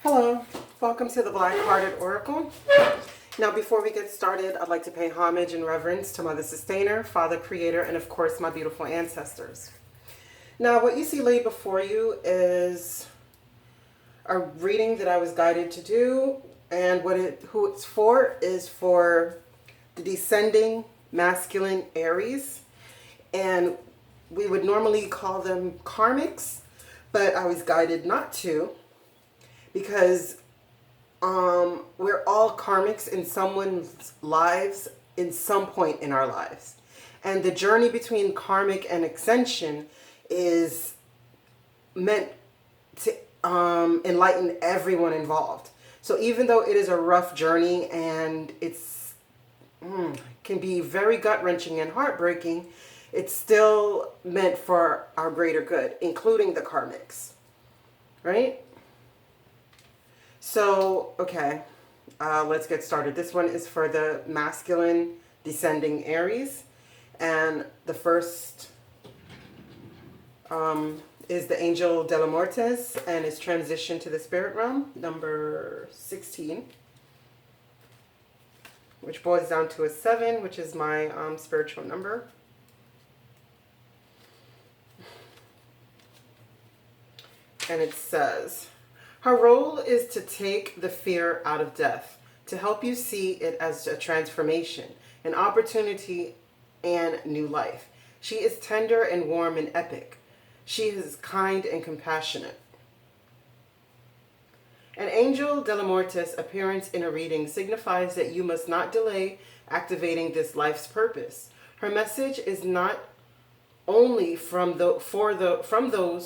Hello, welcome to the Black Hearted Oracle. Now, before we get started, I'd like to pay homage and reverence to Mother Sustainer, Father Creator, and of course, my beautiful ancestors. Now, what you see laid before you is a reading that I was guided to do, and who it's for is for the descending masculine Aries, and we would normally call them karmics, but I was guided not to, because we're all karmics in someone's lives in some point in our lives. And the journey between karmic and ascension is meant to enlighten everyone involved. So even though it is a rough journey and it's can be very gut-wrenching and heartbreaking, it's still meant for our greater good, including the karmics, right? So, okay, let's get started. This one is for the masculine descending Aries. And the first is the Angel de la Muertes and his transition to the spirit realm, number 16. Which boils down to a 7, which is my spiritual number. And it says, her role is to take the fear out of death, to help you see it as a transformation, an opportunity, and new life. She is tender and warm and epic. She is kind and compassionate. An Angel de la Muertes appearance in a reading signifies that you must not delay activating this life's purpose. Her message is not only from those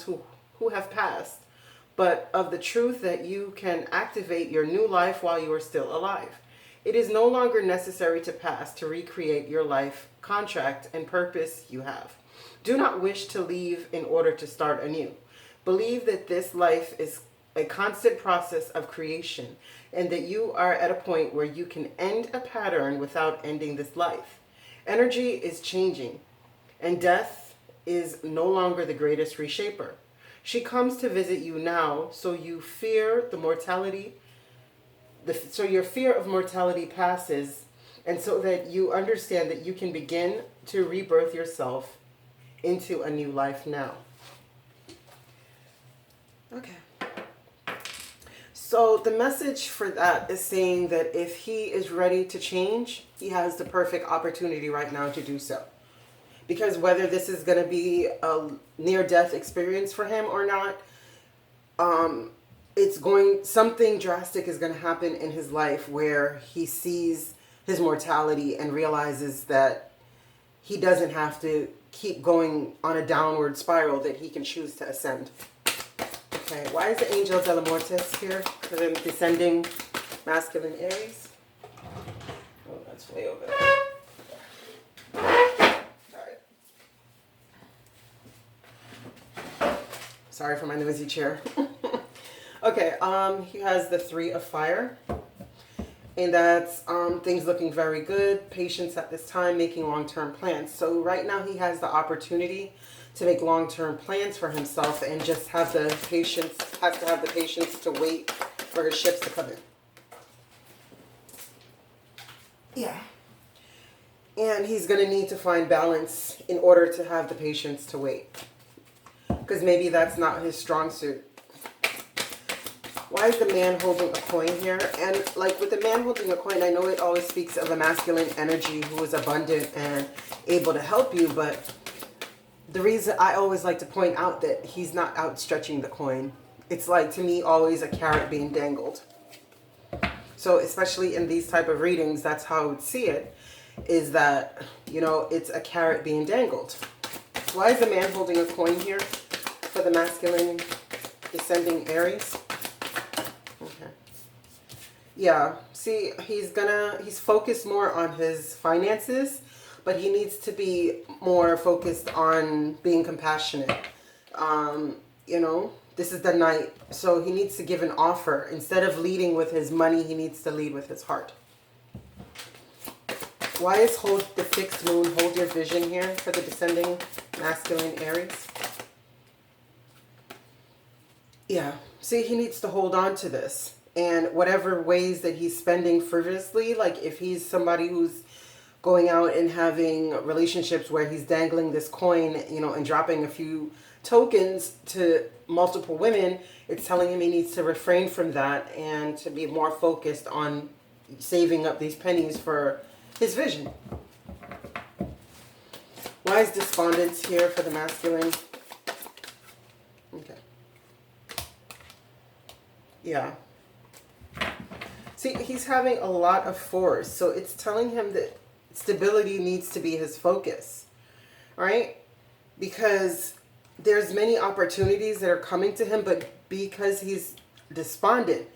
who have passed, but of the truth that you can activate your new life while you are still alive. It is no longer necessary to pass to recreate your life contract and purpose you have. Do not wish to leave in order to start anew. Believe that this life is a constant process of creation and that you are at a point where you can end a pattern without ending this life. Energy is changing and death is no longer the greatest reshaper. She comes to visit you now, so you fear the mortality. So your fear of mortality passes, and so that you understand that you can begin to rebirth yourself into a new life now. Okay. So the message for that is saying that if he is ready to change, he has the perfect opportunity right now to do so. Because whether this is going to be a near-death experience for him or not, something drastic is going to happen in his life where he sees his mortality and realizes that he doesn't have to keep going on a downward spiral, that he can choose to ascend. Okay, why is the Angel de la Muertes here for the descending masculine Aries? Oh, that's way over there. Sorry for my noisy chair. Okay, he has the 3 of fire. And that's things looking very good. Patience at this time, making long-term plans. So right now he has the opportunity to make long-term plans for himself and just has to have the patience to wait for his ships to come in. Yeah. And he's going to need to find balance in order to have the patience to wait. Because maybe that's not his strong suit. Why is the man holding a coin here? And like with the man holding a coin, I know it always speaks of a masculine energy who is abundant and able to help you. But the reason I always like to point out that he's not outstretching the coin. It's like, to me, always a carrot being dangled. So especially in these type of readings, that's how I would see it. Is that, it's a carrot being dangled. Why is the man holding a coin here for the masculine descending Aries? Okay. Yeah, see, he's focused more on his finances, but he needs to be more focused on being compassionate. This is the Knight, so he needs to give an offer. Instead of leading with his money, he needs to lead with his heart. Why is hold the fixed moon, hold your vision here for the descending masculine Aries? Yeah. See, he needs to hold on to this. And whatever ways that he's spending frivolously, like if he's somebody who's going out and having relationships where he's dangling this coin, you know, and dropping a few tokens to multiple women, it's telling him he needs to refrain from that and to be more focused on saving up these pennies for his vision. Why is despondence here for the masculine? Okay. Yeah. See, he's having a lot of force, so it's telling him that stability needs to be his focus, right? Because there's many opportunities that are coming to him, but because he's despondent,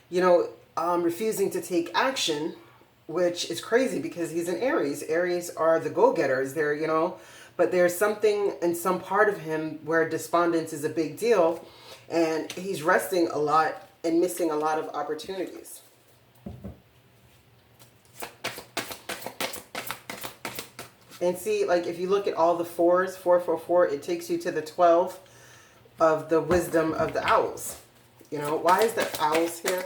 you know, refusing to take action, which is crazy because he's an Aries. Aries are the go-getters. They're, you know, but there's something in some part of him where despondence is a big deal, and he's resting a lot and missing a lot of opportunities. And see, like if you look at all the fours, 444, it takes you to the 12 of the wisdom of the owls. You know, why is the owls here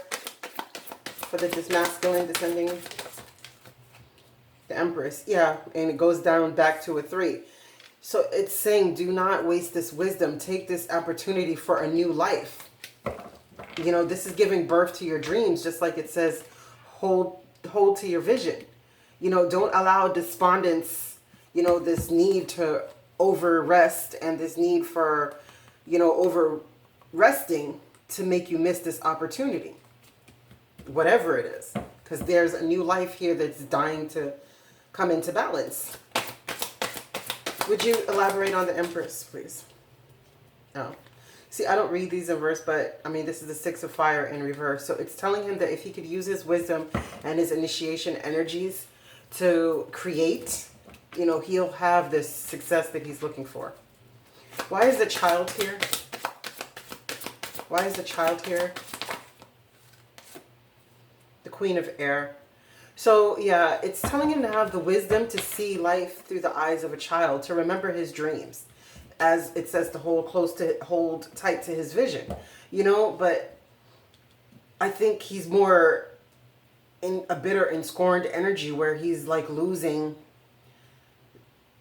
for the masculine descending? The Empress, yeah, and it goes down back to a 3. So it's saying, do not waste this wisdom. Take this opportunity for a new life. You know, this is giving birth to your dreams, just like it says, hold to your vision. You know, don't allow despondence, you know, this need to over rest and this need for, you know, over resting to make you miss this opportunity. Whatever it is. Because there's a new life here that's dying to come into balance. Would you elaborate on the Empress, please? Oh. See, I don't read these in verse, but I mean, this is the 6 of fire in reverse. So it's telling him that if he could use his wisdom and his initiation energies to create, you know, he'll have this success that he's looking for. Why is the child here? Why is the child here? The Queen of Air. So yeah, it's telling him to have the wisdom to see life through the eyes of a child, to remember his dreams. As it says, to hold tight to his vision, you know, but I think he's more in a bitter and scorned energy where he's like losing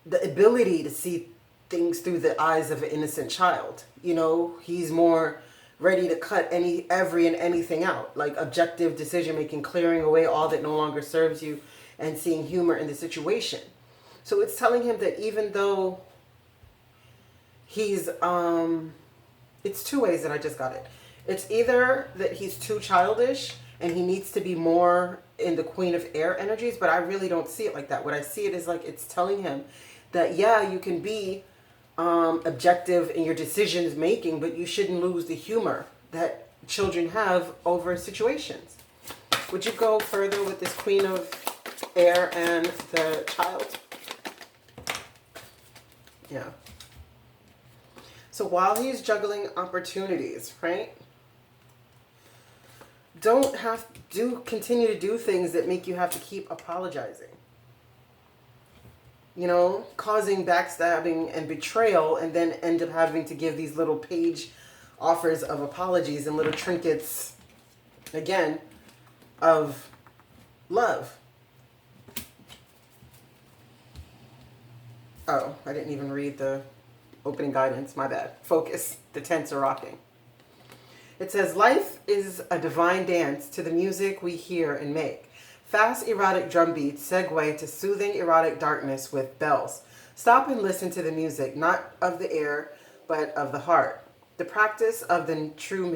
the ability to see things through the eyes of an innocent child. You know, he's more ready to cut every and anything out, like objective decision making, clearing away all that no longer serves you and seeing humor in the situation. So it's telling him that even though he's it's two ways that I just got it. It's either that he's too childish and he needs to be more in the Queen of Air energies, but I really don't see it like that. What I see it is like it's telling him that, yeah, you can be objective in your decisions making, but you shouldn't lose the humor that children have over situations. Would you go further with this Queen of Air and the child? Yeah. So while he's juggling opportunities, right? Continue to do things that make you have to keep apologizing. You know, causing backstabbing and betrayal, and then end up having to give these little page offers of apologies and little trinkets, again, of love. Oh, I didn't even read the opening guidance, my bad. Focus, the tents are rocking. It says, life is a divine dance to the music we hear and make. Fast erotic drum beats segue to soothing erotic darkness with bells. Stop and listen to the music, not of the air, but of the heart. The practice of the true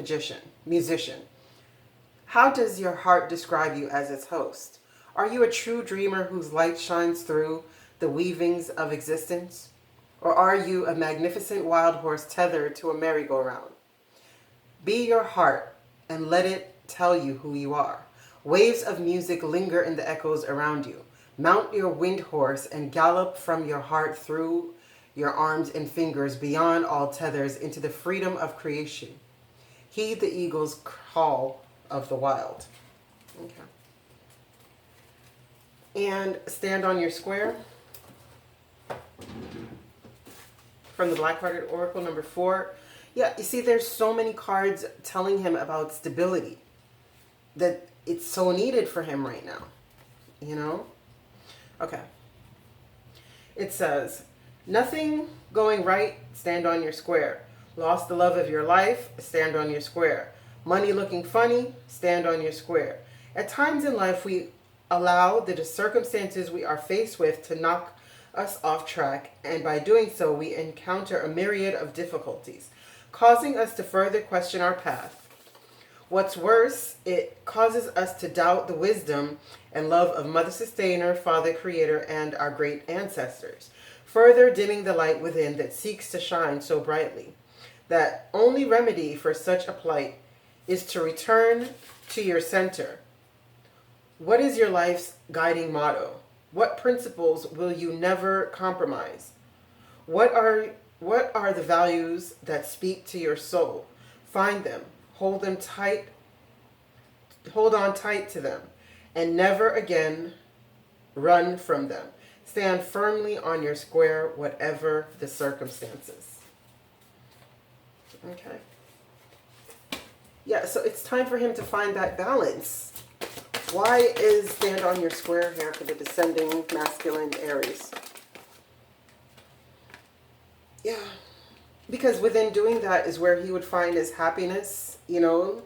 musician. How does your heart describe you as its host? Are you a true dreamer whose light shines through the weavings of existence? Or are you a magnificent wild horse tethered to a merry-go-round? Be your heart and let it tell you who you are. Waves of music linger in the echoes around you. Mount your wind horse and gallop from your heart through your arms and fingers beyond all tethers into the freedom of creation. Heed the eagle's call of the wild. Okay. And stand on your square. From the Black-Hearted Oracle, number 4. Yeah, you see, there's so many cards telling him about stability that it's so needed for him right now, you know? Okay. It says, nothing going right, stand on your square. Lost the love of your life, stand on your square. Money looking funny, stand on your square. At times in life, we allow the circumstances we are faced with to knock us off track, and by doing so, we encounter a myriad of difficulties, causing us to further question our path. What's worse, it causes us to doubt the wisdom and love of Mother Sustainer, Father Creator, and our great ancestors, further dimming the light within that seeks to shine so brightly. That only remedy for such a plight is to return to your center. What is your life's guiding motto? What principles will you never compromise? What are the values that speak to your soul? Find them, hold them tight, hold on tight to them, and never again run from them. Stand firmly on your square, whatever the circumstances. Okay. Yeah, so it's time for him to find that balance. Why is stand on your square here for the descending masculine Aries? Yeah, because within doing that is where he would find his happiness, you know,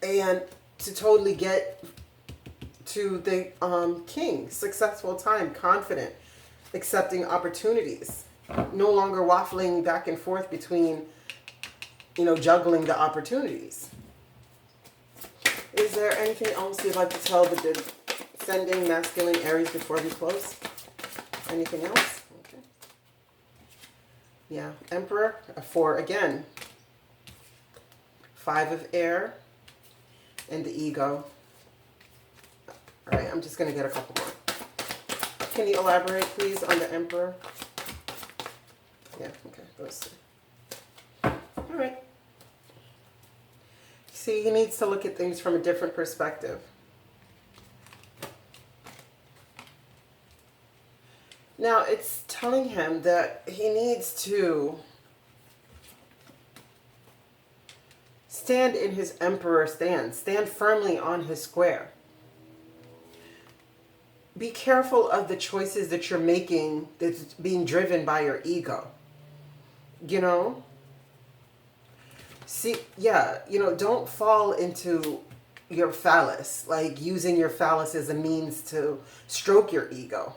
and to totally get to the king, successful time, confident, accepting opportunities, no longer waffling back and forth between, you know, juggling the opportunities. Is there anything else you'd like to tell the descending masculine Aries before we close? Anything else? Okay. Yeah, Emperor, a 4 again. 5 of air, and the ego. All right, I'm just going to get a couple more. Can you elaborate, please, on the Emperor? Yeah, okay, those two. All right. See, he needs to look at things from a different perspective. Now, it's telling him that he needs to stand in his Emperor stance, stand firmly on his square. Be careful of the choices that you're making that's being driven by your ego. You know? See, yeah, you know, don't fall into your phallus, like using your phallus as a means to stroke your ego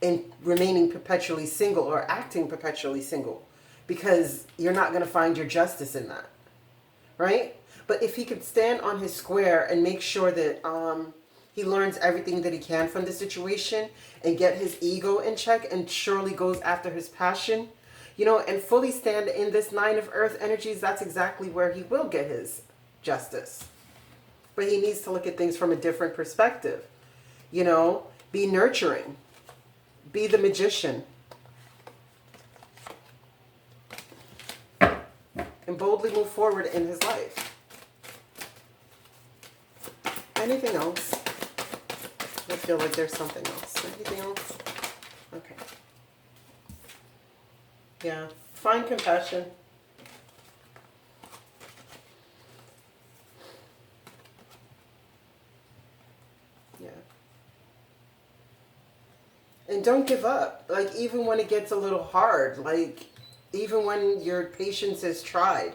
and remaining perpetually single or acting perpetually single, because you're not going to find your justice in that, right? But if he could stand on his square and make sure that he learns everything that he can from the situation and get his ego in check and surely goes after his passion, you know, and fully stand in this 9 of earth energies, that's exactly where he will get his justice. But he needs to look at things from a different perspective. You know, be nurturing. Be the magician. And boldly move forward in his life. Anything else? I feel like there's something else. Anything else? Okay. Yeah. Find compassion. Yeah. And don't give up. Like, even when it gets a little hard, like, even when your patience is tried,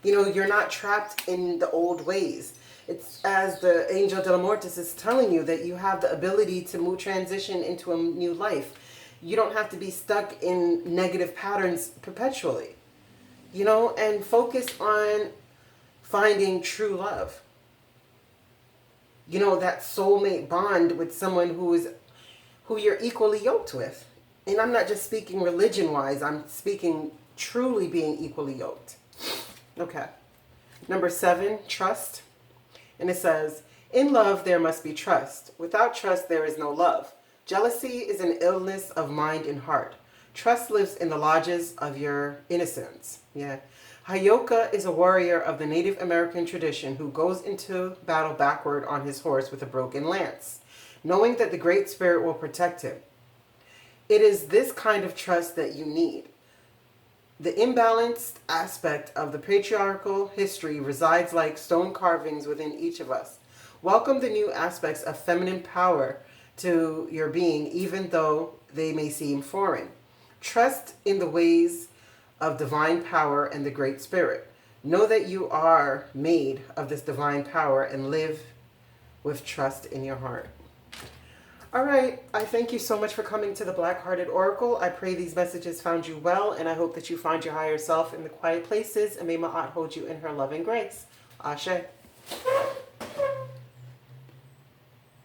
you know, you're not trapped in the old ways. It's as the Angel de la Mortis is telling you, that you have the ability to move, transition into a new life. You don't have to be stuck in negative patterns perpetually, you know, and focus on finding true love. You know, that soulmate bond with someone who you're equally yoked with. And I'm not just speaking religion-wise, I'm speaking truly being equally yoked. Okay. Number 7, trust. And it says, in love, there must be trust. Without trust, there is no love. Jealousy is an illness of mind and heart. Trust lives in the lodges of your innocence. Yeah. Hayoka is a warrior of the Native American tradition who goes into battle backward on his horse with a broken lance, knowing that the Great Spirit will protect him. It is this kind of trust that you need. The imbalanced aspect of the patriarchal history resides like stone carvings within each of us. Welcome the new aspects of feminine power to your being, even though they may seem foreign. Trust in the ways of divine power and the Great Spirit. Know that you are made of this divine power and live with trust in your heart. All right, I thank you so much for coming to the Black-Hearted Oracle. I pray these messages found you well, and I hope that you find your higher self in the quiet places, and may Ma'at hold you in her loving grace. Ashe.